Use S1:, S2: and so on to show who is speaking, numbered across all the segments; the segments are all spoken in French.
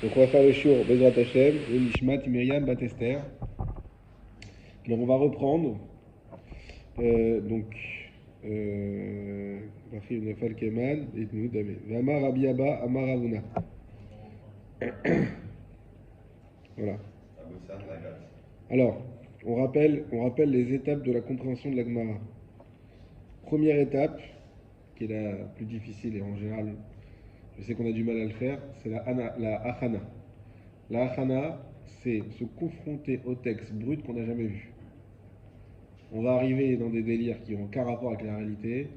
S1: Donc on va faire le shiur Bezrat Hashem, le Nishmat Miriam Bat Esther. Alors on va reprendre. Donc, Rafil Nefal Kemal, et nous David. Vamar Rabbi Abba, Amar Ravuna. Voilà. Alors, on rappelle les étapes de la compréhension de la Gemara. Première étape, qui est la plus difficile et en général, je sais qu'on a du mal à le faire, c'est la Achana. La Achana, c'est se confronter au texte brut qu'on n'a jamais vu. On va arriver dans des délires qui n'ont aucun rapport avec la réalité.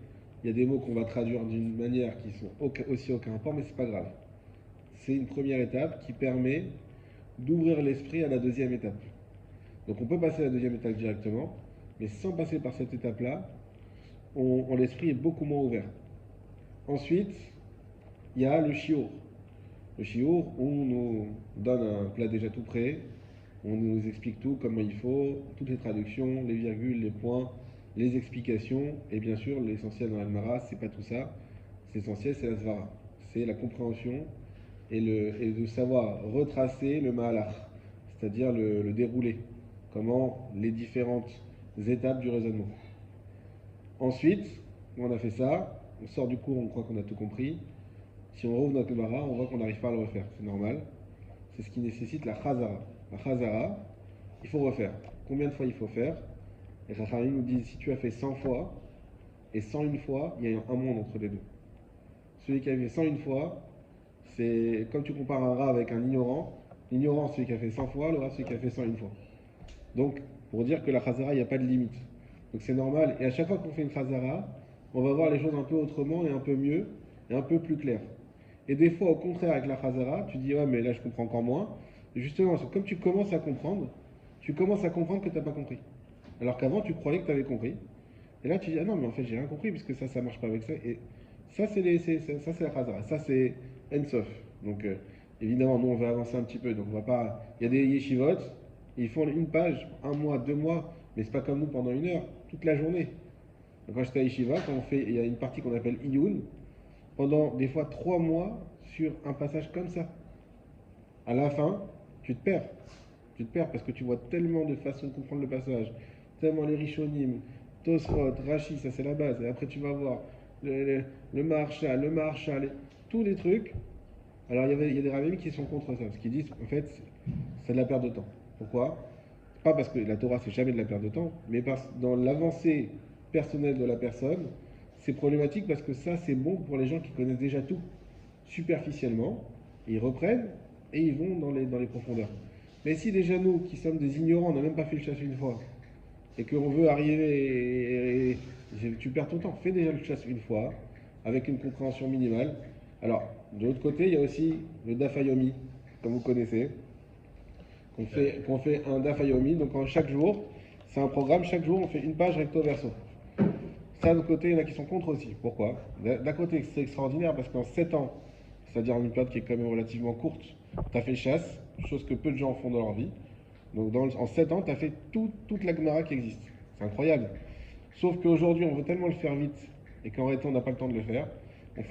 S1: Il y a des mots qu'on va traduire d'une manière qui sont aussi aucun rapport, mais c'est pas grave. C'est une première étape qui permet d'ouvrir l'esprit à la deuxième étape. Donc on peut passer à la deuxième étape directement, mais sans passer par cette étape-là, l'esprit est beaucoup moins ouvert. Ensuite, il y a le shiur. Le shiur, on nous donne un plat déjà tout prêt, on nous explique tout, comment il faut, toutes les traductions, les virgules, les points, les explications, et bien sûr, l'essentiel dans l'Almara, c'est pas tout ça. L'essentiel, c'est la svara. C'est la compréhension et de savoir retracer le mahalach, c'est-à-dire le déroulé, comment les différentes étapes du raisonnement. Ensuite, on a fait ça, on sort du cours, on croit qu'on a tout compris. Si on rouvre notre Gemara, on voit qu'on n'arrive pas à le refaire, c'est normal. C'est ce qui nécessite la chazara. La chazara, il faut refaire. Combien de fois il faut faire? Les Chachamim nous disent, si tu as fait 100 fois et 101 fois, il y a un monde entre les deux. Celui qui a fait 101 fois, c'est comme tu compares un rat avec un ignorant. L'ignorant, celui qui a fait 100 fois, le rat, celui qui a fait 101 fois. Donc, pour dire que la chazara, il n'y a pas de limite. Donc c'est normal. Et à chaque fois qu'on fait une chazara, on va voir les choses un peu autrement et un peu mieux et un peu plus clair. Et des fois, au contraire, avec la chazara, tu dis, ouais, mais là, je comprends encore moins. Et justement, comme tu commences à comprendre que tu n'as pas compris. Alors qu'avant, tu croyais que tu avais compris. Et là, tu dis, ah non, mais en fait, j'ai rien compris, puisque ça marche pas avec ça. Et ça, c'est la chazara. Ça, c'est Ensof. Donc, évidemment, nous, on va avancer un petit peu. Donc, on va pas. Il y a des yeshivot, ils font une page, un mois, 2 mois, mais c'est pas comme nous pendant 1 heure, toute la journée. Donc, quand j'étais à Yeshiva, il y a une partie qu'on appelle Iyun, pendant des fois 3 mois sur un passage comme ça. À la fin, tu te perds. Tu te perds parce que tu vois tellement de façons de comprendre le passage, tellement les Rishonim, Tosfot, Rashi, ça c'est la base. Et après, tu vas voir le Maharsha, tous les trucs. Alors, il y a des rabbins qui sont contre ça, parce qu'ils disent, en fait, c'est de la perte de temps. Pourquoi? Pas parce que la Torah, c'est jamais de la perte de temps, mais dans l'avancée personnelle de la personne, c'est problématique parce que ça, c'est bon pour les gens qui connaissent déjà tout superficiellement. Ils reprennent et ils vont dans les profondeurs. Mais si déjà nous, qui sommes des ignorants, on n'a même pas fait le chasse une fois, et qu'on veut arriver, tu perds ton temps. Fais déjà le chasse une fois, avec une compréhension minimale. Alors, de l'autre côté, il y a aussi le Dafayomi, comme vous connaissez, qu'on fait un Dafayomi. Donc, chaque jour, c'est un programme, chaque jour, on fait une page recto verso. Ça, de l'autre côté, il y en a qui sont contre aussi. Pourquoi? D'un côté, c'est extraordinaire parce qu'en 7 ans, c'est-à-dire une période qui est quand même relativement courte, tu as fait chasse, chose que peu de gens font dans leur vie. Donc en 7 ans, tu as fait toute la Gemara qui existe. C'est incroyable. Sauf qu'aujourd'hui, on veut tellement le faire vite et qu'en réalité, on n'a pas le temps de le faire.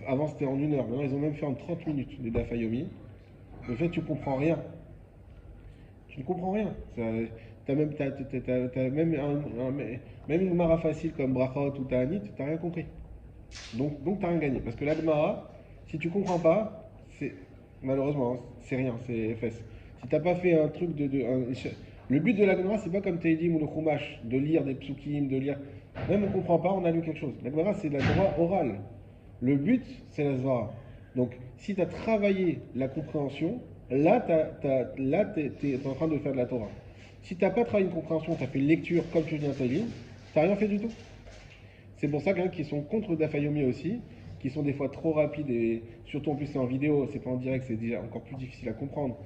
S1: Avant, c'était en 1 heure. Maintenant, ils ont même fait en 30 minutes des Dafayomi. Le fait, tu comprends rien. Tu ne comprends rien. T'as même, même une Gemara facile comme Brachot ou Ta'anit, tu n'as rien compris. Donc tu n'as rien gagné. Parce que la Gemara, si tu comprends pas, malheureusement, hein, c'est rien, c'est FS. Si t'as pas fait un truc le but de la Gemara, c'est pas comme Teidim ou le Chumash, de lire des psukim, de lire. Même on comprend pas, on a lu quelque chose. La Gemara, c'est de la Torah orale. Le but, c'est la Zvara. Donc, si tu as travaillé la compréhension, là, tu es en train de faire de la Torah. Si tu n'as pas travaillé une compréhension, tu as fait une lecture comme tu viens de Teidim, tu n'as rien fait du tout. C'est pour ça qu'il y en a qui sont contre Dafayomi aussi, qui sont des fois trop rapides et surtout en plus c'est en vidéo, c'est pas en direct, c'est déjà encore plus difficile à comprendre.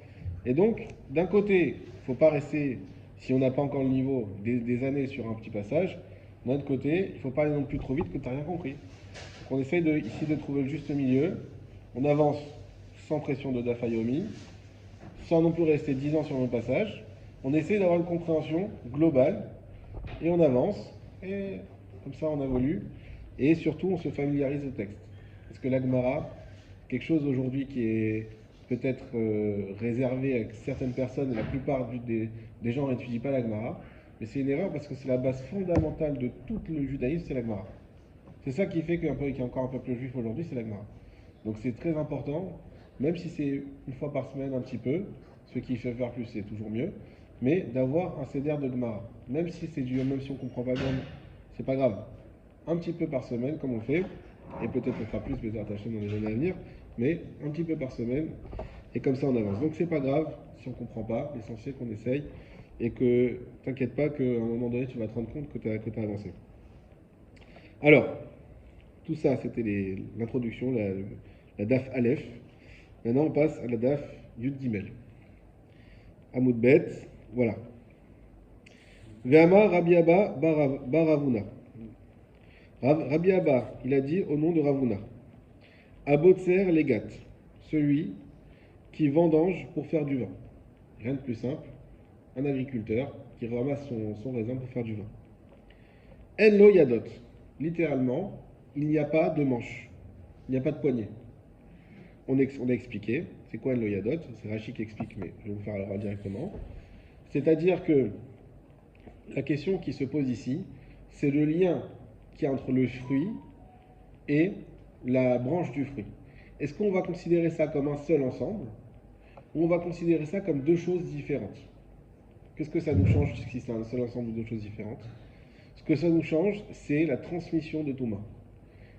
S1: Et donc, d'un côté, il ne faut pas rester, si on n'a pas encore le niveau, des années sur un petit passage. D'un autre côté, il ne faut pas aller non plus trop vite que tu n'as rien compris. Donc on essaye ici de trouver le juste milieu. On avance sans pression de Dafayomi, sans non plus rester 10 ans sur un passage. On essaie d'avoir une compréhension globale et on avance. Et comme ça, on évolue. Et surtout, on se familiarise au texte. Parce que la Gemara, quelque chose aujourd'hui qui est peut-être réservé à certaines personnes, et la plupart des gens n'étudient pas la Gemara, mais c'est une erreur parce que c'est la base fondamentale de tout le judaïsme, c'est la Gemara. C'est ça qui fait qu'il y a encore un peuple juif aujourd'hui, c'est la Gemara. Donc c'est très important, même si c'est une fois par semaine un petit peu, ce qui fait faire plus c'est toujours mieux, mais d'avoir un CDR de Gemara. Même si c'est dur, même si on ne comprend pas bien, c'est pas grave. Un petit peu par semaine, comme on fait, et peut-être on fera plus, peut-être attaché dans les années à venir, mais un petit peu par semaine, et comme ça on avance. Donc c'est pas grave si on ne comprend pas, l'essentiel qu'on essaye, et que t'inquiète pas qu'à un moment donné tu vas te rendre compte que tu as avancé. Alors, tout ça c'était l'introduction, la DAF Aleph. Maintenant on passe à la DAF Yud Gimel. Hamoud Bet, voilà. Ve'amar Rabbi Abba bar Ravuna. Rabbi Abba, il a dit au nom de Ravuna. Abotzer Legat, celui qui vendange pour faire du vin. Rien de plus simple, un agriculteur qui ramasse son raisin pour faire du vin. En lo yadot, littéralement, il n'y a pas de manche, il n'y a pas de poignée. On a expliqué, c'est quoi en lo yadot, c'est Rachi qui explique, mais je vais vous faire alors directement. C'est-à-dire que la question qui se pose ici, c'est le lien qu'il y a entre le fruit et la branche du fruit. Est-ce qu'on va considérer ça comme un seul ensemble ou on va considérer ça comme deux choses différentes? Qu'est-ce que ça nous change si c'est un seul ensemble ou deux choses différentes? Ce que ça nous change, c'est la transmission de Touma.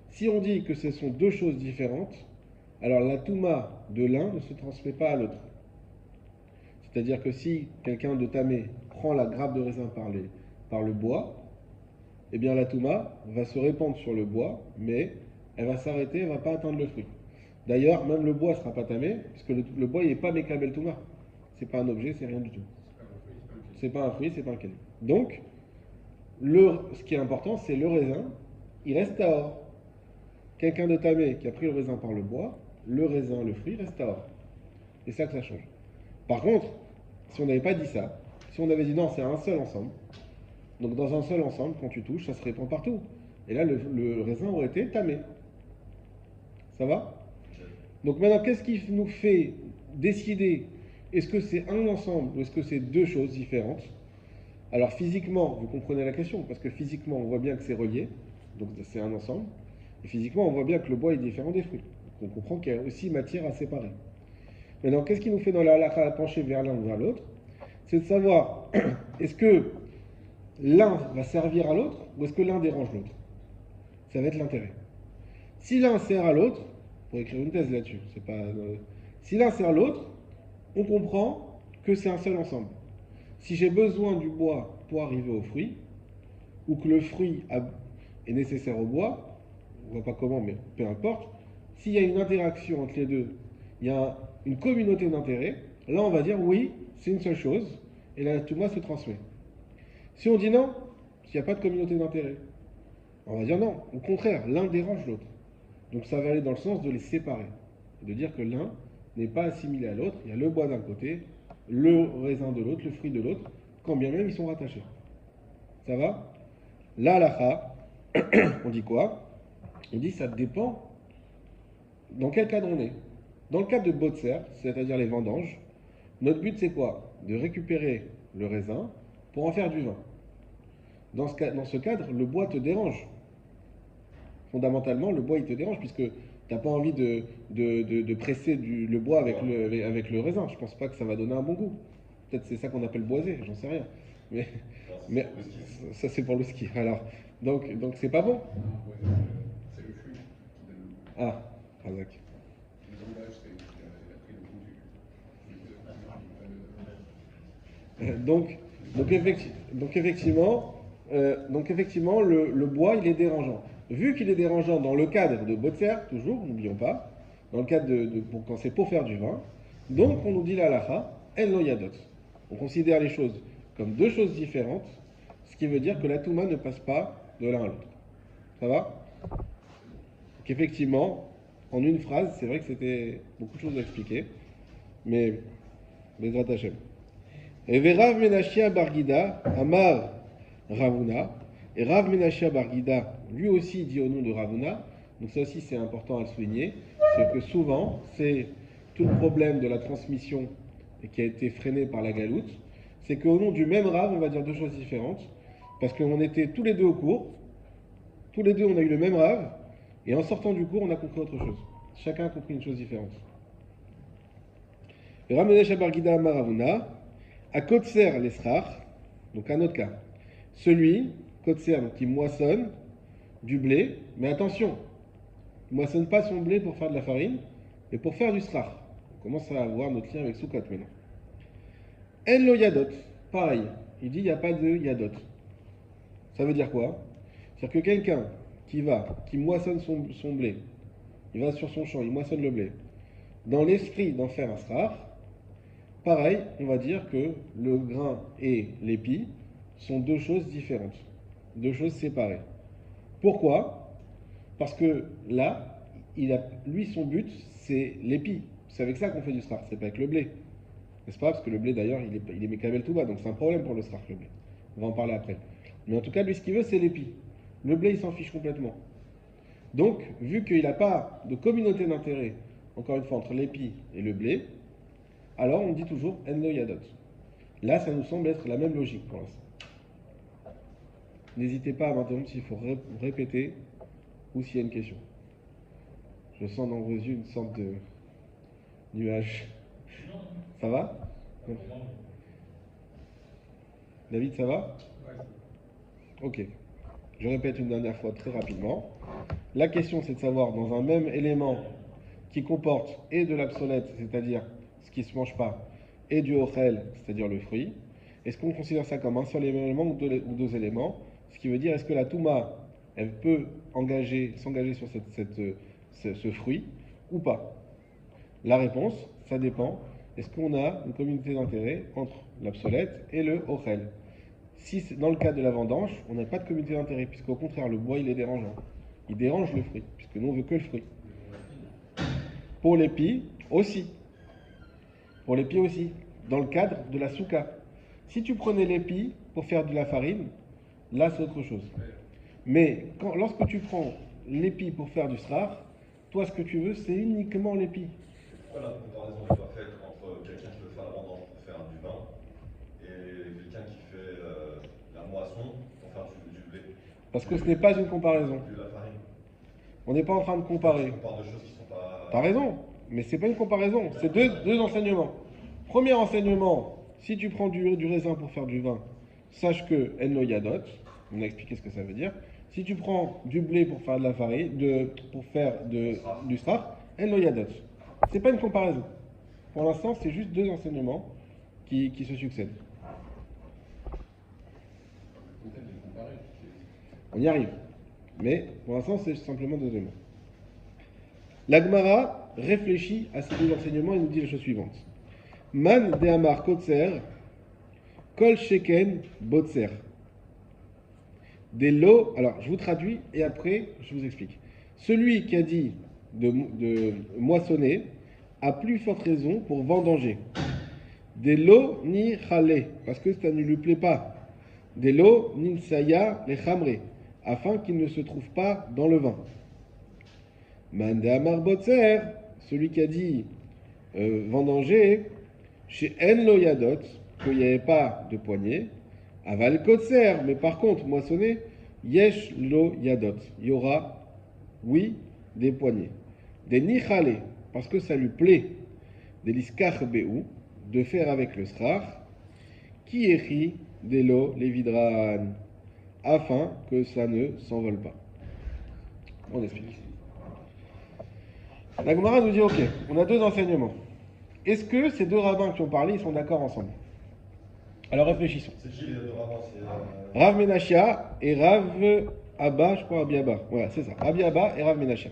S1: Si on dit que ce sont deux choses différentes, alors la Touma de l'un ne se transmet pas à l'autre. C'est-à-dire que si quelqu'un de Tamé prend la grappe de raisin par le bois, eh bien la Touma va se répandre sur le bois, mais elle va s'arrêter, elle ne va pas atteindre le fruit. D'ailleurs, même le bois ne sera pas tamé, puisque le bois n'est pas Mekabel Touma. C'est pas un objet, c'est rien du tout. C'est pas un fruit, c'est pas un keli. Donc, ce qui est important, c'est le raisin, il reste à or. Quelqu'un de tamé qui a pris le raisin par le bois, le raisin, le fruit reste à or. C'est ça que ça change. Par contre, si on n'avait pas dit ça, si on avait dit non, c'est un seul ensemble, donc dans un seul ensemble, quand tu touches, ça se répand partout. Et là, le raisin aurait été tamé. Ça va? Donc maintenant, qu'est-ce qui nous fait décider est-ce que c'est un ensemble ou est-ce que c'est deux choses différentes? Alors physiquement, vous comprenez la question, parce que physiquement, on voit bien que c'est relié, donc c'est un ensemble. Et physiquement, on voit bien que le bois est différent des fruits. Donc on comprend qu'il y a aussi matière à séparer. Maintenant, qu'est-ce qui nous fait dans la halakha pencher vers l'un ou vers l'autre? C'est de savoir, est-ce que l'un va servir à l'autre ou est-ce que l'un dérange l'autre? Ça va être l'intérêt. Si l'un sert à l'autre, pour écrire une thèse là-dessus, c'est pas, si l'un sert l'autre, on comprend que c'est un seul ensemble. Si j'ai besoin du bois pour arriver au fruit, ou que le fruit est nécessaire au bois, on ne voit pas comment, mais peu importe, s'il y a une interaction entre les deux, il y a une communauté d'intérêt, là on va dire oui, c'est une seule chose, et la Touma se transmet. Si on dit non, s'il n'y a pas de communauté d'intérêt, on va dire non, au contraire, l'un dérange l'autre. Donc ça va aller dans le sens de les séparer, de dire que l'un n'est pas assimilé à l'autre, il y a le bois d'un côté, le raisin de l'autre, le fruit de l'autre, quand bien même ils sont rattachés. Ça va? La halakha, on dit quoi? On dit ça dépend dans quel cadre on est. Dans le cadre de Botser, c'est-à-dire les vendanges, notre but c'est quoi? De récupérer le raisin pour en faire du vin. Dans ce cadre, le bois te dérange. Fondamentalement, le bois il te dérange puisque tu n'as pas envie de presser le bois avec le raisin. Je pense pas que ça va donner un bon goût. Peut-être c'est ça qu'on appelle boiser, j'en sais rien. Mais ça c'est pour le ski. Alors, donc c'est pas bon.
S2: C'est le fruit qui donne le goût.
S1: Ah, Razak.
S2: Les emballages, c'est pris le goût
S1: Donc effectivement, le bois, il est dérangeant. Vu qu'il est dérangeant dans le cadre de Botser, toujours, n'oublions pas, dans le cadre quand c'est pour faire du vin, donc on nous dit la halakha, en lo yadot. On considère les choses comme deux choses différentes, ce qui veut dire que la Touma ne passe pas de l'un à l'autre. Ça va? Donc effectivement, en une phrase, c'est vrai que c'était beaucoup de choses à expliquer, mais Bezrat Hashem. Et Rav Menachia Bargida, Amar Ravuna, et Rav Menachia Bargida, lui aussi dit au nom de Ravuna, donc ça aussi c'est important à le souligner, c'est que souvent c'est tout le problème de la transmission et qui a été freiné par la galoute, c'est qu'au nom du même Rav, on va dire deux choses différentes, parce qu'on était tous les deux au cours, tous les deux on a eu le même Rav, et en sortant du cours, on a compris autre chose. Chacun a compris une chose différente. Ramenesh Abargida Maravuna, à Kotser l'Esrach, donc un autre cas. Celui, Kotser, donc qui moissonne du blé, mais attention, il ne moissonne pas son blé pour faire de la farine, mais pour faire du srach. On commence à avoir notre lien avec Sukkot maintenant. En lo yadot, pareil, il dit il n'y a pas de yadot. Ça veut dire quoi? C'est-à-dire que quelqu'un qui moissonne son blé, il va sur son champ, il moissonne le blé, dans l'esprit d'en faire un srach, pareil, on va dire que le grain et l'épi sont deux choses différentes, deux choses séparées. Pourquoi? Parce que là, lui, son but, c'est l'épi. C'est avec ça qu'on fait du srach, c'est pas avec le blé. N'est-ce pas? Parce que le blé, d'ailleurs, il est mécabel tout bas, donc c'est un problème pour le srach, le blé. On va en parler après. Mais en tout cas, lui, ce qu'il veut, c'est l'épi. Le blé, il s'en fiche complètement. Donc, vu qu'il n'a pas de communauté d'intérêt, encore une fois, entre l'épi et le blé, alors on dit toujours en lo yadot. Là, ça nous semble être la même logique pour l'instant. N'hésitez pas à m'interrompre s'il faut répéter ou s'il y a une question. Je sens dans vos yeux une sorte de nuage. Ça va? David, ça va? Ok. Je répète une dernière fois très rapidement. La question, c'est de savoir, dans un même élément qui comporte et de l'obsolète, c'est-à-dire ce qui ne se mange pas, et du ochel, c'est-à-dire le fruit, est-ce qu'on considère ça comme un seul élément ou deux éléments? Ce qui veut dire, est-ce que la touma, elle peut s'engager sur ce fruit ou pas? La réponse, ça dépend. Est-ce qu'on a une communauté d'intérêt entre l'obsolète et le ochel? Si c'est dans le cas de la vendange, on n'a pas de communauté d'intérêt, puisqu'au contraire, le bois, il est dérangeant. Il dérange le fruit, puisque nous, on veut que le fruit. Pour l'épi, aussi. Pour l'épi aussi, dans le cadre de la souka. Si tu prenais l'épi pour faire de la farine, là, c'est autre chose. Mais lorsque tu prends l'épi pour faire du srach, toi, ce que tu veux, c'est uniquement l'épi.
S3: Pourquoi la comparaison n'est pas faite entre quelqu'un qui veut faire la vendange pour faire du vin et quelqu'un qui fait la moisson pour faire du blé?
S1: Parce que ce n'est pas une comparaison.
S3: De la farine.
S1: On n'est pas en train de comparer.
S3: On parle de choses qui ne sont pas...
S1: T'as raison, mais c'est pas une comparaison. C'est deux enseignements. Premier enseignement, si tu prends du raisin pour faire du vin, sache que en lo yadot, on a expliqué ce que ça veut dire. Si tu prends du blé pour faire de la farine, pour faire du srach, en lo yadot. C'est pas une comparaison. Pour l'instant, c'est juste deux enseignements qui se succèdent. On y arrive. Mais pour l'instant, c'est simplement deux éléments. La Gemara réfléchit à ces deux enseignements et nous dit la chose suivante. Man de Amar Kotser, Kol Sheken Botser. Des lots. Alors, je vous traduis et après, je vous explique. Celui qui a dit de moissonner a plus forte raison pour vendanger. Des lots ni chalé, parce que ça ne lui plaît pas. Des lots ni saya les chamré, afin qu'il ne se trouve pas dans le vin. Mande amar botser, celui qui a dit vendanger, chez en lo yadot, qu'il n'y avait pas de poignée, aval kotser, mais par contre moissonner, yesh lo yadot, il y aura, oui, des poignées. Des nichale, parce que ça lui plaît, des liskach be'u, de faire avec le srach, qui écrit des lots les vidran, afin que ça ne s'envole pas. On explique. La Gemara nous dit, ok, on a deux enseignements. Est-ce que ces deux rabbins qui ont parlé, ils sont d'accord ensemble? Alors réfléchissons.
S3: C'est qui les deux rabbins?
S1: Rav Menachia et Rav Abba, je crois Rabbi Abba. Voilà, c'est ça. Rabbi Abba et Rav Menachia.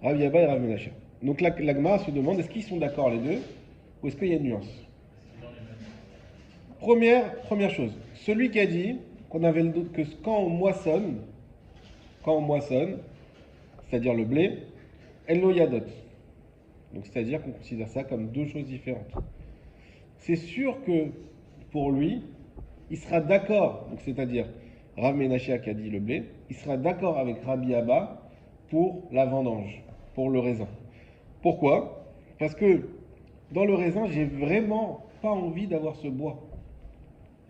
S1: Rabbi Abba et Rav Menachia. Donc la Gemara se demande, est-ce qu'ils sont d'accord les deux ou est-ce qu'il y a une nuance? Première chose, celui qui a dit qu'on avait le doute que quand on moissonne, c'est-à-dire le blé, en lo yadot. Donc c'est-à-dire qu'on considère ça comme deux choses différentes. C'est sûr que pour lui, il sera d'accord, donc c'est-à-dire Rav Menachia qui a dit le blé, il sera d'accord avec Rabbi Abba pour la vendange, pour le raisin. Pourquoi? Parce que dans le raisin, j'ai vraiment pas envie d'avoir ce bois.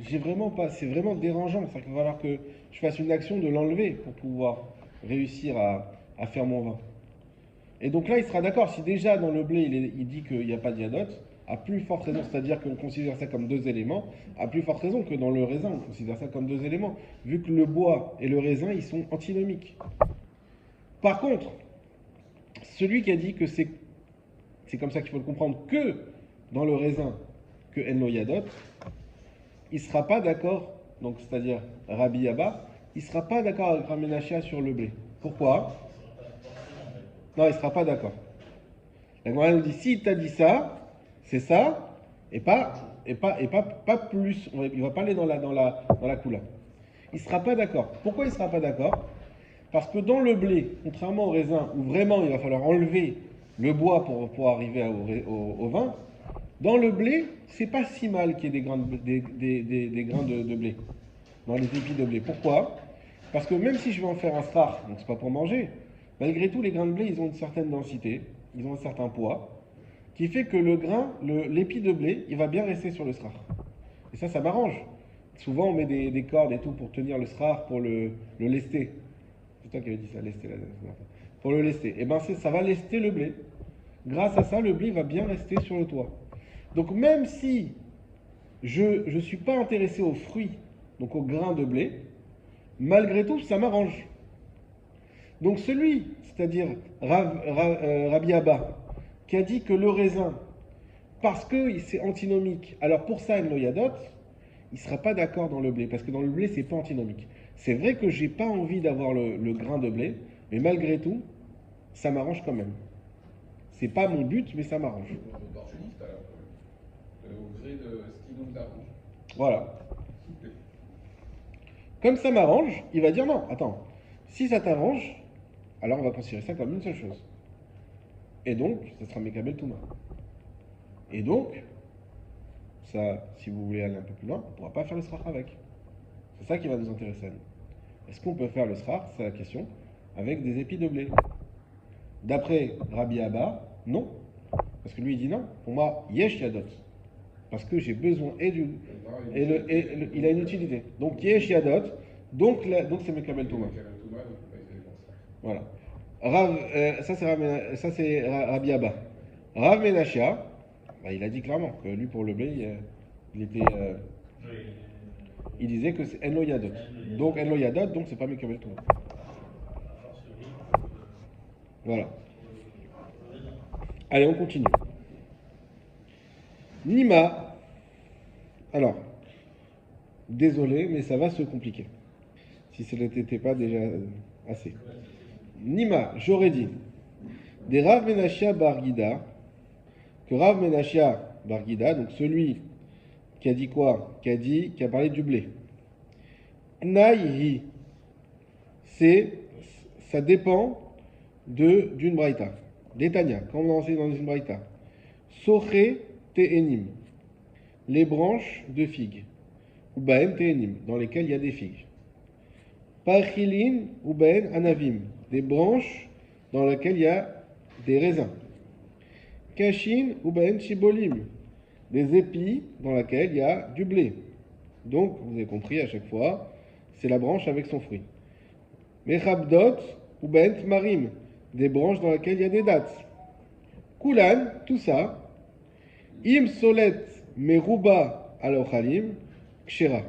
S1: J'ai vraiment pas, c'est vraiment dérangeant. Ça va falloir que je fasse une action de l'enlever pour pouvoir réussir à faire mon vin. Et donc là, il sera d'accord. Si déjà dans le blé, il dit qu'il n'y a pas d'iadote, à plus forte raison, c'est-à-dire qu'on considère ça comme deux éléments, à plus forte raison que dans le raisin, on considère ça comme deux éléments, vu que le bois et le raisin, ils sont antinomiques. Par contre, celui qui a dit que c'est comme ça qu'il faut le comprendre, que dans le raisin, que en lo yadot, il ne sera pas d'accord, donc c'est-à-dire Rabbi Abba, il ne sera pas d'accord avec Ramenachia sur le blé. Pourquoi? Non, il ne sera pas d'accord. La Gemara nous dit, s'il t'a dit ça, c'est ça, et pas plus. Il ne va pas aller dans la coula. Il ne sera pas d'accord. Pourquoi il ne sera pas d'accord? Parce que dans le blé, contrairement au raisin, où vraiment il va falloir enlever le bois pour arriver au vin, dans le blé, c'est pas si mal qu'il y ait des grains de blé, dans les épis de blé. Pourquoi? Parce que même si je vais en faire un srach, donc c'est pas pour manger, malgré tout, les grains de blé, ils ont une certaine densité, ils ont un certain poids, qui fait que l'épi de blé, il va bien rester sur le srach. Et ça m'arrange. Souvent, on met des cordes et tout pour tenir le srach, pour le lester. C'est toi qui avais dit ça, lester la dernière fois. Pour le lester. Et bien, ça va lester le blé. Grâce à ça, le blé va bien rester sur le toit. Donc, même si je ne suis pas intéressé aux fruits, donc aux grains de blé, malgré tout, ça m'arrange. Donc, c'est-à-dire Rabbi Abba, qui a dit que le raisin, parce que c'est antinomique, alors pour ça, en lo yadot, il ne sera pas d'accord dans le blé, parce que dans le blé, c'est pas antinomique. C'est vrai que j'ai pas envie d'avoir le grain de blé, mais malgré tout, ça m'arrange quand même. C'est pas mon but, mais ça m'arrange.
S2: Opportuniste, alors. Au gré de ce qui nous arrange.
S1: Voilà. Comme ça m'arrange, il va dire non, attends, si ça t'arrange, alors on va considérer ça comme une seule chose. Et donc, ça sera Mekabel Touma. Et donc, ça, si vous voulez aller un peu plus loin, on ne pourra pas faire le srach avec. C'est ça qui va nous intéresser à nous. Est-ce qu'on peut faire le srach, c'est la question, avec des épis de blé? D'après Rabbi Abba, non. Parce que lui, il dit non. Pour moi, yesh yadot. Parce que j'ai besoin il a une utilité. Donc yesh yadot, donc c'est Mekabel Touma. Voilà. Ça c'est Rabbi Abba. Rav Menachia, il a dit clairement que lui pour le blé, il disait que c'est en lo yadot. Donc en lo yadot, donc c'est pas Mekabel Touma. Voilà. Allez, on continue. Nima. Alors, désolé, mais ça va se compliquer. Si ce n'était pas déjà assez. Nima, j'aurais dit, des Rav Menachia Bar Gida, que Rav Menachia Bar Gida, donc celui qui a dit quoi? Qui a parlé du blé. Knaïhi, ça dépend d'une braïta. D'Etania, quand on a enseigné dans une braïta. Soché Te'enim, les branches de figues. Ou Baen Te'enim, dans lesquelles il y a des figues. Parchilin ou Baen Anavim, des branches dans lesquelles il y a des raisins. Kashin ou Baen Shibolim, des épis dans lesquels il y a du blé. Donc, vous avez compris à chaque fois, c'est la branche avec son fruit. Mechabdot ou Baen Tmarim, des branches dans lesquelles il y a des dattes. Kulan, tout ça. Im solet meruba al-ochalim kshera.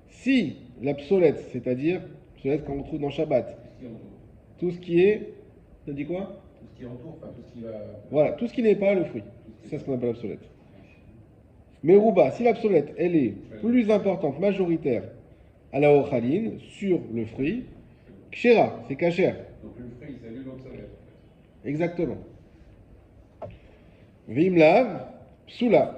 S1: Si la psolette, c'est-à-dire psolette qu'on retrouve dans Shabbat, tout ce qui est, ça dit quoi?
S2: Tout ce qui entoure, enfin tout ce qui va.
S1: Voilà, tout ce qui n'est pas le fruit. C'est ça ce qu'on appelle la psolette. Meruba, si la psolette, elle est plus importante, majoritaire, à la ochalim, sur le fruit, kshera, c'est kasher.
S2: Donc le fruit, c'est l'huile obsolète.
S1: Exactement. Vimlav, psoula.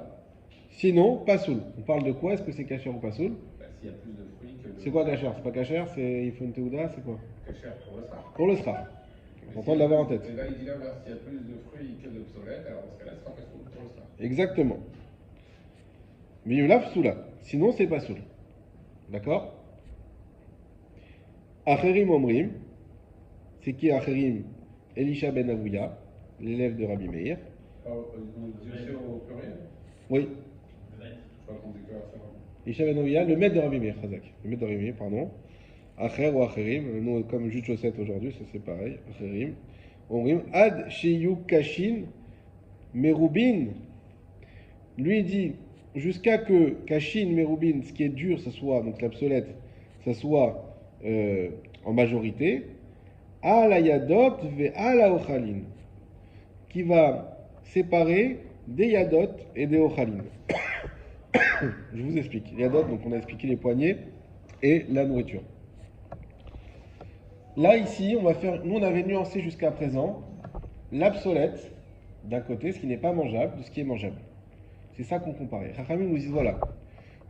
S1: Sinon, pas soul. On parle de quoi? Est-ce que c'est kasher ou pas soul?
S2: S'il y a plus de fruits que.
S1: C'est quoi kasher? C'est pas kasher, il faut une théouda, c'est quoi?
S2: Kasher pour le srach.
S1: Pour le srach. C'est important de l'avoir en tête.
S2: Et là, il dit là, s'il y a plus de fruits que d'obsolètes, alors dans ce cas-là, ce sera pas soul pour le srach.
S1: Exactement. Vimlav, psoula. Sinon, c'est pas soul. D'accord? Acherim omrim. C'est qui Acherim? Elisha ben Avouya, l'élève de Rabbi Meir.
S2: On dit aussi au pluriel.
S1: Oui.
S2: Je crois qu'on dit que ça.
S1: Isha ben Ovia, le maître de Rabbi Meir, Chazak. Le maître de Rabbi Meir, pardon. Acher ou Acherim, nous comme jus de chaussette aujourd'hui, ça c'est pareil. Acherim. Omrim, Ad Shiyu Kashin Merubin. Lui il dit, jusqu'à que Kashin Merubin, ce qui est dur, ça soit, donc l'obsolète, ça soit en majorité, Al Yadot ve Al Ochalin, qui va séparer des Yadot et des Ochalin. Je vous explique. Les Yadot, donc on a expliqué les poignets et la nourriture. Là, ici, on va faire. Nous, on avait nuancé jusqu'à présent l'obsolète d'un côté, ce qui n'est pas mangeable, de ce qui est mangeable. C'est ça qu'on comparait. Chachamim nous dit voilà,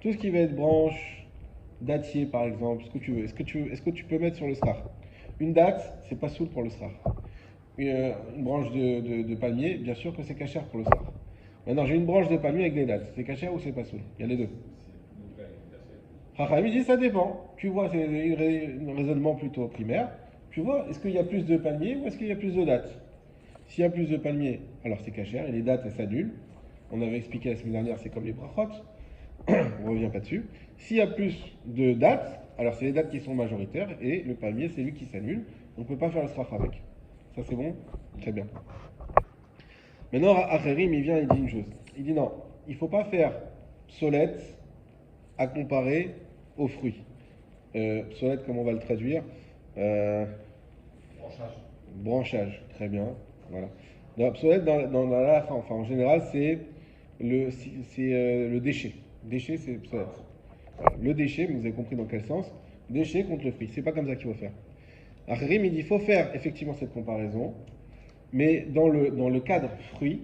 S1: tout ce qui va être branche, dattier par exemple, ce que tu veux. Est-ce que tu peux mettre sur le srar? Une date, c'est pas soul pour le srar. Une branche de palmier, bien sûr que c'est cachère pour le srar. Maintenant, j'ai une branche de palmier avec des dates. C'est cachère ou c'est pas soul? Il y a les deux. Chachamim dit ça dépend. Tu vois, c'est un raisonnement plutôt primaire. Tu vois, est-ce qu'il y a plus de palmiers ou est-ce qu'il y a plus de dates? S'il y a plus de palmiers, alors c'est cachère et les dates elles s'annulent. On avait expliqué la semaine dernière, c'est comme les brachot. On revient pas dessus. S'il y a plus de dates, alors c'est les dates qui sont majoritaires et le palmier c'est lui qui s'annule. On ne peut pas faire le srach avec. Ça c'est bon? Très bien. Maintenant, Acherim, il vient et il dit une chose. Il dit non, il ne faut pas faire solette à comparer aux fruits. Solette, comment on va le traduire?
S3: Branchage.
S1: Branchage, très bien. Voilà. Donc, solette, dans la fin, enfin en général, c'est le déchet. Déchet, c'est solette. Voilà. Le déchet, mais vous avez compris dans quel sens? Déchet contre le fruit. C'est pas comme ça qu'il faut faire. Acherim, il dit il faut faire effectivement cette comparaison, mais dans le cadre fruit,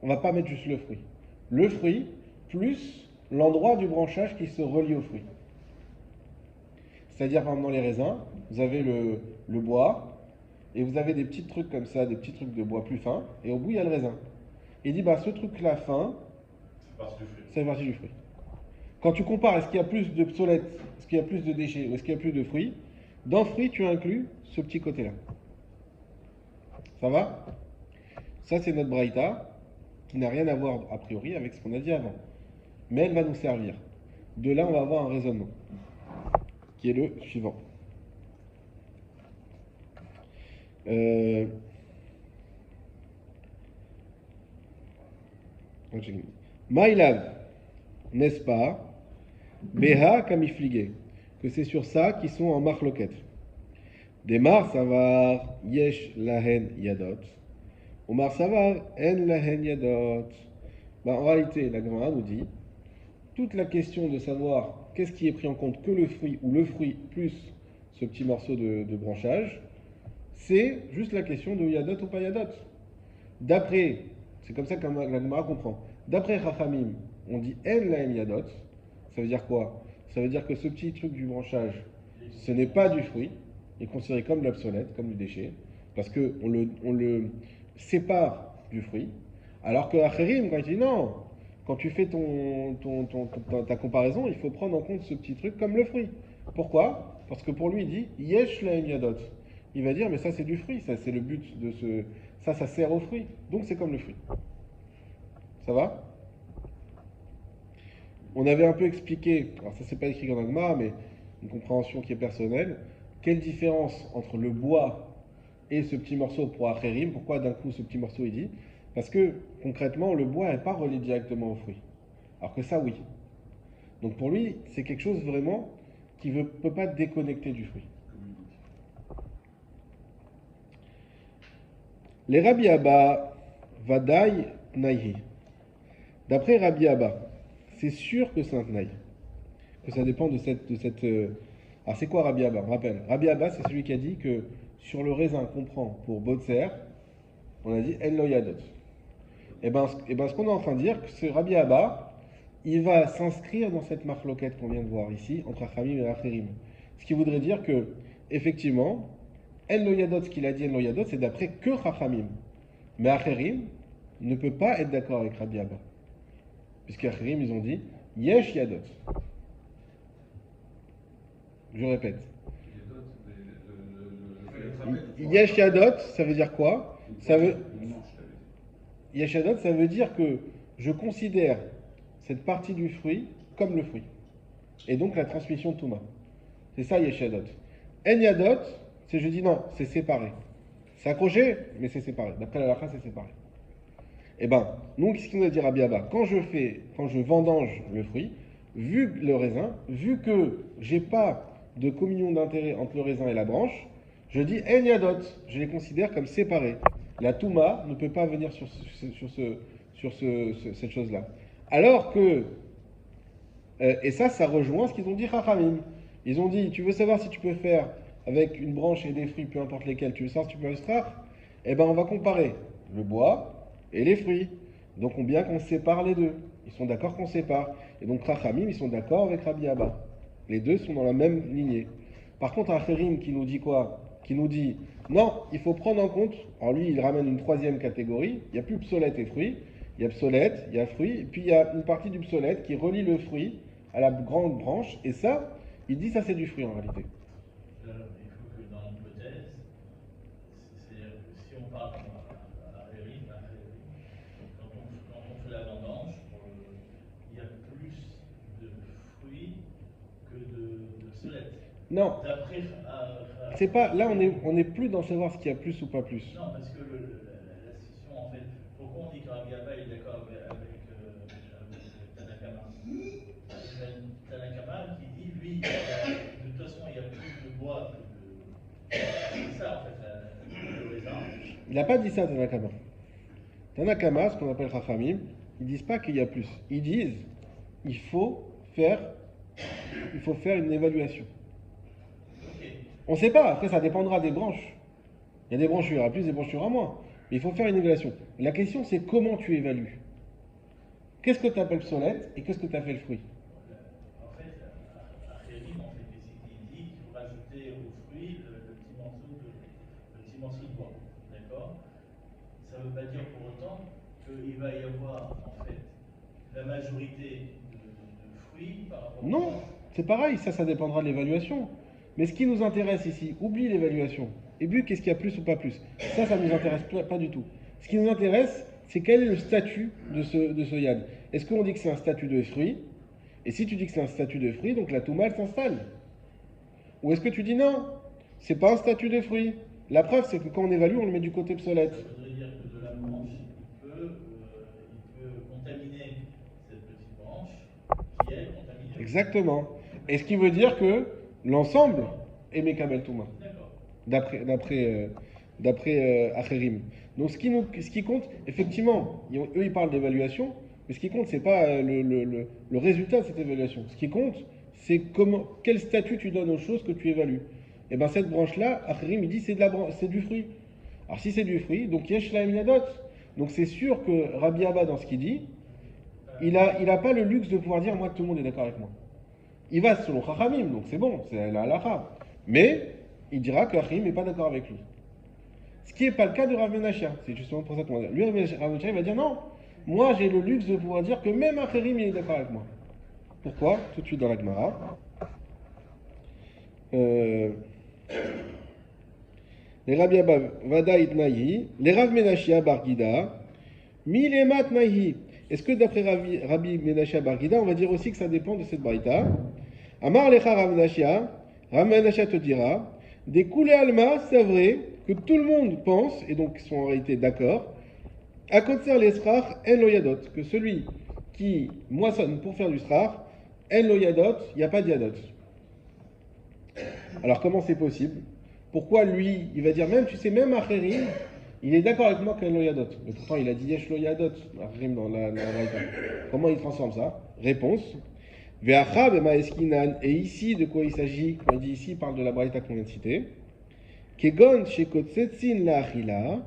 S1: on ne va pas mettre juste le fruit. Le fruit plus l'endroit du branchage qui se relie au fruit. C'est-à-dire, par exemple, dans les raisins, vous avez le bois, et vous avez des petits trucs comme ça, des petits trucs de bois plus fins, et au bout, il y a le raisin. Et il dit, bah, ce truc-là fin, ça fait partie du fruit. Quand tu compares, est-ce qu'il y a plus de psolète, est-ce qu'il y a plus de déchets, ou est-ce qu'il y a plus de fruits, dans fruit, tu inclus ce petit côté-là. Ça va? Ça, c'est notre braïta, qui n'a rien à voir, a priori, avec ce qu'on a dit avant. Mais elle va nous servir. De là, on va avoir un raisonnement, qui est le suivant. Maïlav, n'est-ce pas? Beha kamifligé, que c'est sur ça qu'ils sont en marloquette. Demar savar yesh lahen yadot. Omar savar en lahen yadot. En réalité, la Gemara nous dit toute la question de savoir qu'est-ce qui est pris en compte, que le fruit ou le fruit plus ce petit morceau de branchage, c'est juste la question de yadot ou pas yadot. D'après, c'est comme ça que la Gemara comprend. D'après Chachamim, on dit en lahem yadot. Ça veut dire quoi? Ça veut dire que ce petit truc du branchage, ce n'est pas du fruit, il est considéré comme de l'obsolète, comme du déchet, parce qu'on le sépare du fruit. Alors que Acherim, quand il dit non, quand tu fais ta comparaison, il faut prendre en compte ce petit truc comme le fruit. Pourquoi? Parce que pour lui, il dit yesh lahem yadot. Il va dire, mais ça c'est du fruit, ça c'est le but de ce. Ça sert au fruit, donc c'est comme le fruit. Ça va? On avait un peu expliqué, alors ça c'est pas écrit dans Agma, mais une compréhension qui est personnelle, quelle différence entre le bois et ce petit morceau pour Acherim. Pourquoi d'un coup ce petit morceau il dit? Parce que concrètement le bois n'est pas relié directement au fruit, alors que ça oui. Donc pour lui c'est quelque chose vraiment qui ne peut pas déconnecter du fruit. Les Rabbi Abba Vadaï Naïhi. D'après Rabbi Abba, c'est sûr que c'est un Tnaï. Que ça dépend de cette. Alors c'est quoi Rabbi Abba? On rappelle. Rabbi Abba, c'est celui qui a dit que sur le raisin qu'on prend pour Botser, on a dit En lo yadot. Et ben ce qu'on est en train de dire, c'est Rabbi Abba, il va s'inscrire dans cette marloquette qu'on vient de voir ici, entre Achamim et Acherim. Ce qui voudrait dire que, effectivement, En lo yadot, ce qu'il a dit En lo yadot, c'est d'après que Achamim. Mais Acherim ne peut pas être d'accord avec Rabbi Abba. Puisqu'Acherim, ils ont dit Yesh Yadot. Je répète. Yesh Yadot, ça veut dire quoi? Ça veut. Yeshadot, ça veut dire que je considère cette partie du fruit comme le fruit. Et donc la transmission de Touma. C'est ça Yeshadot. En Yadot, c'est je dis non, c'est séparé. C'est accroché, mais c'est séparé. D'après la halakha, c'est séparé. Eh bien, donc ce qu'il nous a dit Rabbi Abba, quand je vendange le fruit, vu le raisin, vu que j'ai pas de communion d'intérêt entre le raisin et la branche, je dis En Yadot, je les considère comme séparés. La Touma ne peut pas venir sur cette chose-là. Alors que, et ça rejoint ce qu'ils ont dit Chachamim. Ils ont dit, tu veux savoir si tu peux faire avec une branche et des fruits, peu importe lesquels, tu veux savoir si tu peux extraire? Eh bien, on va comparer le bois et les fruits. Donc, on bien qu'on sépare les deux. Ils sont d'accord qu'on sépare. Et donc, Chachamim, ils sont d'accord avec Rabbi Abba. Les deux sont dans la même lignée. Par contre, Acherim qui nous dit quoi? Qui nous dit, non, il faut prendre en compte, alors lui, il ramène une troisième catégorie, il n'y a plus psolète et fruits, il y a psolète, il y a fruits, et puis il y a une partie du psolète qui relie le fruit à la grande branche, et ça, il dit ça c'est du fruit en réalité.
S4: Il faut que dans l'hypothèse, c'est-à-dire que si on parle à Réry, quand on fait la vendange, il y a plus de fruits que de psolète.
S1: Non. C'est pas, là on est plus dans savoir ce qu'il y a plus ou pas plus.
S4: Non, parce que la scission, en fait, pourquoi on dit que Rabbi Abba est d'accord avec Tanakama? Tanakama qui dit, lui, de toute façon, il y a plus de bois que de... C'est ça, en fait, le raisin.
S1: Il n'a pas dit ça, Tanakama. Tanakama, ce qu'on appelle Chachamim, ils disent pas qu'il y a plus. Ils disent, il faut faire une évaluation. On ne sait pas, après ça dépendra des branches. Il y a des branches où il y aura plus, des branches où il y aura moins. Mais il faut faire une évaluation. La question c'est comment tu évalues. Qu'est-ce que tu appelles psolète et qu'est-ce que tu appelles le fruit?
S4: En fait, à Rérim, en fait, il dit qu'il faut rajouter au fruit le petit morceau de bois. D'accord? Ça ne veut pas dire pour autant qu'il va y avoir, en fait, la majorité de fruits par rapport au...
S1: Non, c'est pareil, ça dépendra de l'évaluation. Mais ce qui nous intéresse ici, oublie l'évaluation. Et puis, qu'est-ce qu'il y a plus ou pas plus? Ça ne nous intéresse pas du tout. Ce qui nous intéresse, c'est quel est le statut de ce yad. Est-ce qu'on dit que c'est un statut de fruit? Et si tu dis que c'est un statut de fruit, donc la touma, elle s'installe. Ou est-ce que tu dis non, c'est pas un statut de fruit? La preuve, c'est que quand on évalue, on le met du côté psolète.
S4: Ça voudrait dire que de la branche, il peut contaminer cette petite branche qui est contaminée.
S1: Exactement. Et ce qui veut dire que l'ensemble est Mekabel Touma. D'après Acherim. Donc ce qui compte, effectivement, eux ils parlent d'évaluation, mais ce qui compte, c'est pas le résultat de cette évaluation. Ce qui compte, c'est quel statut tu donnes aux choses que tu évalues. Et bien cette branche-là, Acherim il dit c'est du fruit. Alors si c'est du fruit, donc Yesh Lahem Yadot. Donc c'est sûr que Rabbi Abba, dans ce qu'il dit, il a pas le luxe de pouvoir dire moi tout le monde est d'accord avec moi. Il va selon Chachamim, donc c'est bon, c'est la halakha. Mais il dira que Achim n'est pas d'accord avec lui. Ce qui n'est pas le cas de Rav Menachia. C'est justement pour ça qu'on va dire. Lui, Rav Menachia, il va dire non, moi j'ai le luxe de pouvoir dire que même Acherim il est d'accord avec moi. Pourquoi? Tout de suite dans la Gemara. Les Rabbi Abba Vada Itnahi, les Rav Menachia Bargida, Milemat Nahi. Est-ce que d'après Rabbi Menachia Bargida, on va dire aussi que ça dépend de cette braïta? Amar lecha Rav Menachia te dira, des koulé alma, c'est vrai que tout le monde pense, et donc ils sont en réalité d'accord, à kotser l'esrach en lo yadot, que celui qui moissonne pour faire du srach, en lo yadot, il n'y a pas de yadot. Alors comment c'est possible? Pourquoi lui, il va dire même, tu sais, même Acherim, il est d'accord avec moi qu'en lo yadot. Mais pourtant il a dit yesh lo yadot, Acherim dans la braïta. Comment il transforme ça? Réponse. Et ici, de quoi il s'agit? Quand il dit ici, il parle de la braïta qu'on vient de citer. Kegon shekotsetsin la achila,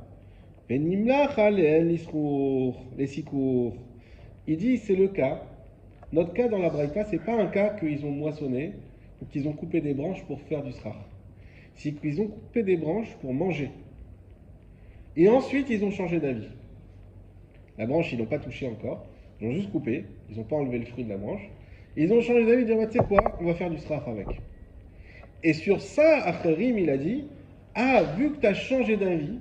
S1: venimlach alen les sikour. Il dit, c'est le cas. Notre cas dans la braïta, c'est pas un cas qu'ils ont moissonné ou qu'ils ont coupé des branches pour faire du srach. C'est qu'ils ont coupé des branches pour manger. Et ensuite, ils ont changé d'avis. La branche, ils l'ont pas touchée encore. Ils l'ont juste coupé. Ils n'ont pas enlevé le fruit de la branche. Ils ont changé d'avis, ils disent, tu sais quoi, on va faire du srach avec. Et sur ça, Acherim, il a dit, vu que tu as changé d'avis,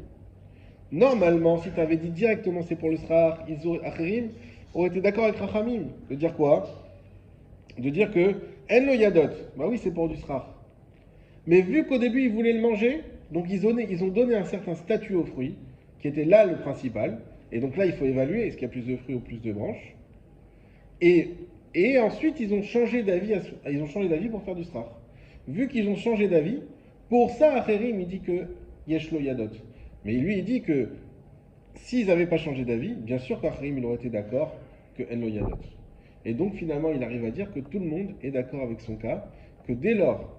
S1: Normalement, si tu avais dit directement c'est pour le srar, Acherim auraient été d'accord avec Rachamim. De dire quoi? De dire que En lo yadot. Bah oui, c'est pour du srar. Mais vu qu'au début ils voulaient le manger, donc ils ont donné un certain statut aux fruits, qui était là le principal. Et donc là, il faut évaluer est-ce qu'il y a plus de fruits ou plus de branches. Et, et ensuite, ils ont changé d'avis pour faire du srar. Vu qu'ils ont changé d'avis, pour ça, Acherim, il dit que Yesh lo yadot. Mais lui, il dit que s'ils n'avaient pas changé d'avis, bien sûr qu'Acherim, il aurait été d'accord que En lo yadot. Et donc finalement, il arrive à dire que tout le monde est d'accord avec son cas, que dès lors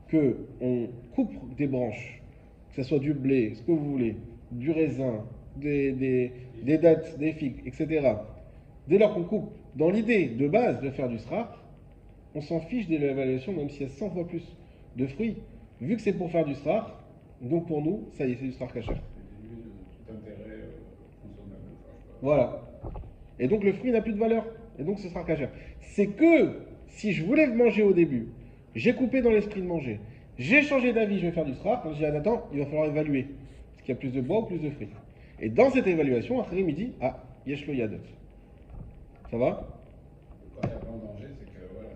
S1: qu'on coupe des branches, que ce soit du blé, ce que vous voulez, du raisin, des dattes, des figues, etc., dès lors qu'on coupe, dans l'idée de base de faire du srar, on s'en fiche de l'évaluation, même s'il y a 100 fois plus de fruits. Vu que c'est pour faire du srar, donc pour nous, ça y est, c'est du srar kasher.
S2: C'est dénué de tout intérêt consommable.
S1: Voilà. Et donc le fruit n'a plus de valeur. Et donc ce sera kasher. C'est que si je voulais manger au début, j'ai coupé dans l'esprit de manger, j'ai changé d'avis, je vais faire du srar, quand j'ai dit attends, il va falloir évaluer. Est-ce qu'il y a plus de bois ou plus de fruits? Et dans cette évaluation, Acherim il dit ah, yesh lo yadot. Ça va?
S2: Quand il n'y a pas en danger, c'est que voilà.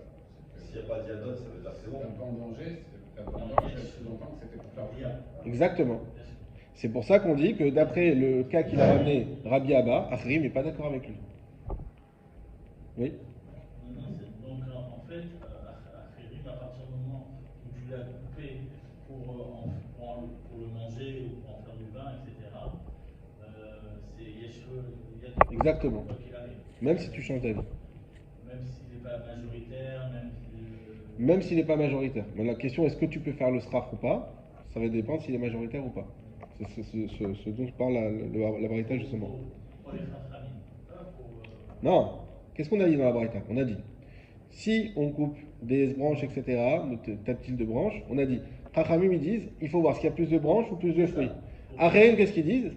S3: S'il n'y a pas d'yadot, ça veut dire que c'est bon.
S2: T'as pas en danger, t'as pas en danger, ça sous-entend que c'était pour faire du bien.
S1: Exactement. C'est pour ça qu'on dit que d'après le cas qu'il a ramené Rabbi Abba, Acherim n'est pas d'accord avec lui. Oui?
S4: Donc en fait, Acherim, à partir du moment où tu l'as coupé pour le manger ou pour en faire du vin, etc., c'est Yeshua.
S1: Exactement.
S4: Quoi qu'il arrive.
S1: Même si tu changes d'avis.
S4: Même s'il n'est pas majoritaire,
S1: Même s'il n'est pas majoritaire. Mais la question, est-ce que tu peux faire le sraf ou pas? Ça va dépendre s'il est majoritaire ou pas. C'est ce dont parle la Braïta justement.
S4: Pour les Chachamim, pas pour.
S1: Non. Qu'est-ce qu'on a dit dans la Braïta? On a dit, si on coupe des branches, etc., de tactiles de branches, on a dit, Chachamim ils disent, il faut voir s'il y a plus de branches ou plus de fruits. Acherim, qu'est-ce qu'ils disent?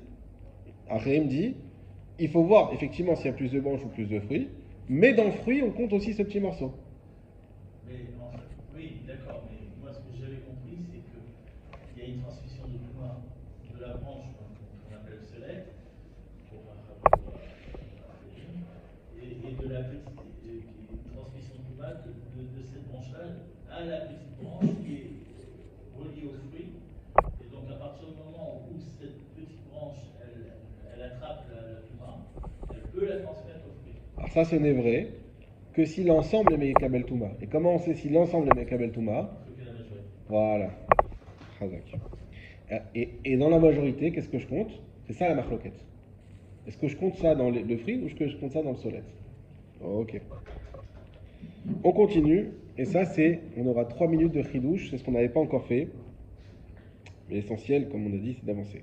S1: Acherim dit, il faut voir effectivement s'il y a plus de branches ou plus de fruits, mais dans le fruit, on compte aussi ce petit morceau.
S4: Mais en fait, oui, d'accord, mais moi ce que j'avais compris, c'est qu'il y a une transmission de Touma de la branche qu'on appelle Select, et de la petite une transmission de Touma de cette branche-là à la petite branche qui est reliée au fruit. Et donc à partir du moment où cette petite branche, elle attrape la Touma, elle peut la transmettre au fruit.
S1: Alors ça, ce n'est vrai que si l'ensemble est Mekabel Touma. Et comment on sait si l'ensemble est Mekabel Touma? Voilà. Chazak. Et dans la majorité, qu'est-ce que je compte? C'est ça la marloquette. Est-ce que je compte ça dans le fruit ou est-ce que je compte ça dans le solette? Ok. On continue. Et ça, on aura 3 minutes de chidouche. C'est ce qu'on n'avait pas encore fait. Mais l'essentiel, comme on a dit, c'est d'avancer.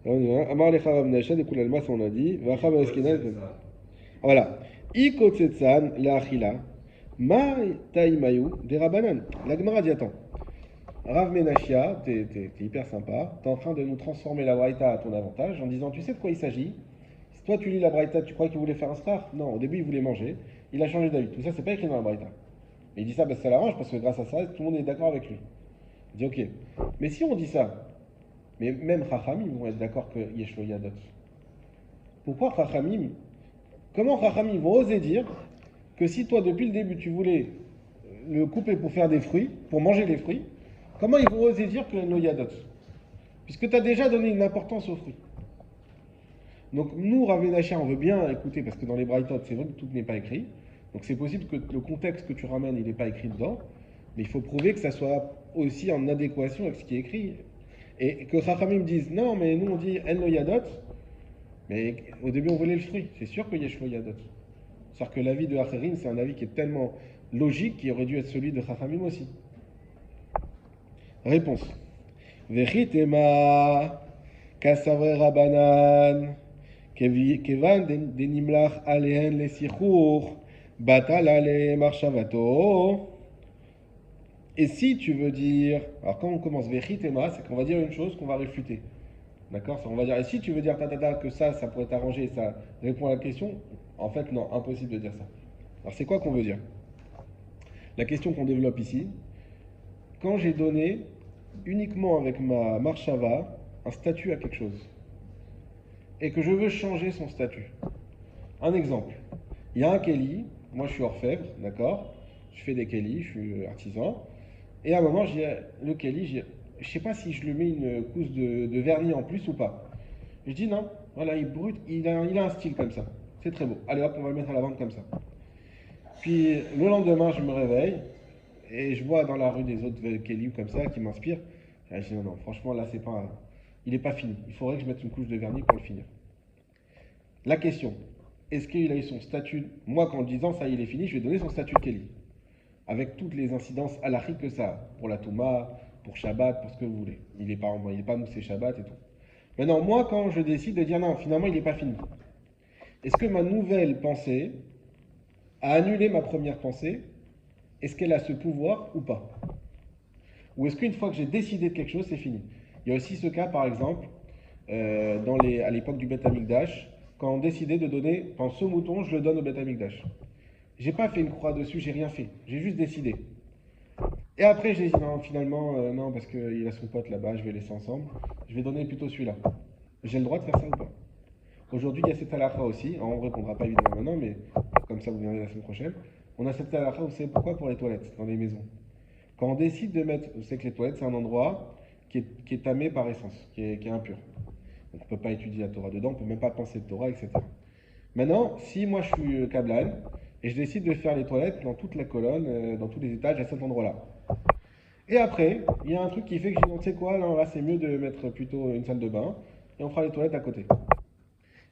S1: Amar lecha Rav Menashe, de Kul Almas, on a dit. Vacham Eskenaz. Voilà. Ikotsetsan leachila. Ma taimayu de Rabanan. La Gemara dit attends. Rav Menashia, t'es hyper sympa. T'es en train de nous transformer la Braïta à ton avantage en disant tu sais de quoi il s'agit? Si toi tu lis la Braïta, tu crois qu'il voulait faire un srar? Non, au début il voulait manger. Il a changé d'avis. Tout ça, c'est pas écrit dans la Braïta. Mais il dit ça, ça l'arrange parce que grâce à ça, tout le monde est d'accord avec lui. Il dit ok. Mais si on dit ça, mais même Chachamim vont être d'accord que Yesh lo yadot. Pourquoi Chachamim? Comment Chachamim vont oser dire que si toi depuis le début tu voulais le couper pour faire des fruits, pour manger les fruits, comment ils vont oser dire que lo yadot? Puisque tu as déjà donné une importance aux fruits. Donc nous, Rav Menashe, on veut bien écouter parce que dans les Braïtot, c'est vrai que tout n'est pas écrit. Donc c'est possible que le contexte que tu ramènes, il n'est pas écrit dedans, mais il faut prouver que ça soit aussi en adéquation avec ce qui est écrit. Et que Chachamim disent non, mais nous on dit En lo yadot, mais au début on voulait le fruit. C'est sûr que Yesh lo yadot. C'est-à-dire que l'avis de Acherim, c'est un avis qui est tellement logique qu'il aurait dû être celui de Chachamim aussi. Réponse. Vechitema kasavre rabanan kevan denimlach alehen lesichur batal ale marshavato. Et si tu veux dire, alors quand on commence Vechitema, c'est qu'on va dire une chose qu'on va réfuter. D'accord? On va dire, et si tu veux dire que ça pourrait t'arranger, ça répond à la question, en fait non, impossible de dire ça. Alors c'est quoi qu'on veut dire? La question qu'on développe ici, quand j'ai donné uniquement avec ma marshava un statut à quelque chose et que je veux changer son statut. Un exemple, il y a un keli, moi je suis orfèvre, d'accord? Je fais des kelis, je suis artisan, et à un moment, le keli, je sais pas si je lui mets une couche de vernis en plus ou pas. Je dis non, voilà, il est brut, il a un style comme ça. C'est très beau. Allez hop, on va le mettre à la vente comme ça. Puis le lendemain, je me réveille et je vois dans la rue des autres Kelly ou comme ça qui m'inspirent. Je dis non, non, franchement, là, c'est pas, il n'est pas fini. Il faudrait que je mette une couche de vernis pour le finir. La question, est-ce qu'il a eu son statut? Moi, qu'en disant ça, il est fini, je vais donner son statut de Kelly. Avec toutes les incidences halachiques que ça a. Pour la Touma, pour Shabbat, pour ce que vous voulez. Il n'est pas moussé Shabbat et tout. Maintenant, moi, quand je décide de dire non, finalement, il n'est pas fini. Est-ce que ma nouvelle pensée a annulé ma première pensée? Est-ce qu'elle a ce pouvoir ou pas? Ou est-ce qu'une fois que j'ai décidé de quelque chose, c'est fini? Il y a aussi ce cas, par exemple, à l'époque du Beth Amikdash, quand on décidait de donner, ce mouton, je le donne au Beth Amikdash. J'ai pas fait une croix dessus, j'ai rien fait. J'ai juste décidé. Et après, j'ai dit non, finalement, non, parce qu'il a son pote là-bas, je vais laisser ensemble. Je vais donner plutôt celui-là. J'ai le droit de faire ça ou pas? Aujourd'hui, il y a cette halakha aussi. Alors, on ne répondra pas évidemment maintenant, mais comme ça, vous verrez la semaine prochaine. On a cette halakha, vous savez pourquoi? Pour les toilettes, dans les maisons. Quand on décide de mettre, vous savez que les toilettes, c'est un endroit qui est tamé par essence, qui est impur. Donc, on ne peut pas étudier la Torah dedans, on ne peut même pas penser de Torah, etc. Maintenant, si moi je suis Kablan, et je décide de faire les toilettes dans toute la colonne, dans tous les étages, à cet endroit-là. Et après, il y a un truc qui fait que je dis, tu sais quoi, là c'est mieux de mettre plutôt une salle de bain, et on fera les toilettes à côté.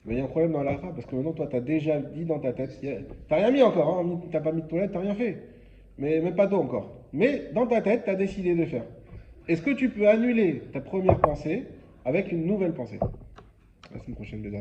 S1: Mais il y a un problème dans l'ara, parce que maintenant, toi, tu as déjà dit dans ta tête, t'as rien mis encore, hein, t'as pas mis de toilette, t'as rien fait. Mais même pas d'eau encore. Mais dans ta tête, tu as décidé de faire. Est-ce que tu peux annuler ta première pensée avec une nouvelle pensée? La semaine prochaine, des